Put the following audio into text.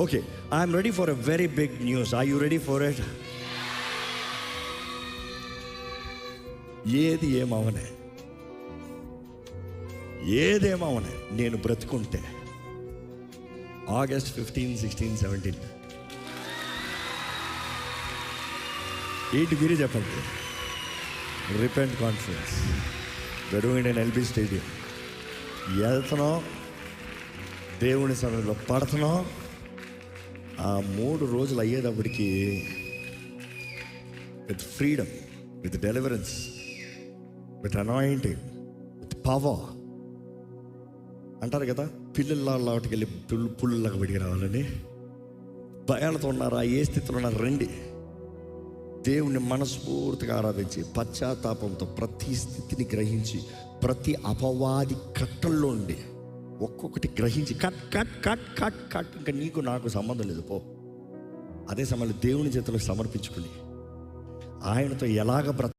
Okay, I'm ready for a very big news. Are you ready for it? ఏదేమవనే నేను బ్రతుకుంటే August 15, 16, 17 ఏంటి మీరే చెప్పండి. రిపెంట్ కాన్ఫరెన్స్ జరుగుతుంది ఎల్బీ స్టేడియం. వెళ్తున్నాం, దేవుని సన్నిధిలో పడుతున్నాం. ఆ 3 రోజులు అయ్యేటప్పటికి with freedom, with deliverance, with anointing, with power. అంటారు కదా, పిల్లలకి వెళ్ళి పుల్లలాగా బయటికి రావాలని. భయాలతో ఉన్నారా, ఏ స్థితిలో ఉన్నారా, రండి. దేవుణ్ణి మనస్ఫూర్తిగా ఆరాధించి పశ్చాత్తాపంతో ప్రతి స్థితిని గ్రహించి, ప్రతి అపవాది కట్టల్లో ఉండి ఒక్కొక్కటి గ్రహించి cut cut cut cut cut. ఇంకా నీకు నాకు సంబంధం లేదు, పో. అదే సమయంలో దేవుని చేతిలో సమర్పించుకుని ఆయనతో ఎలాగ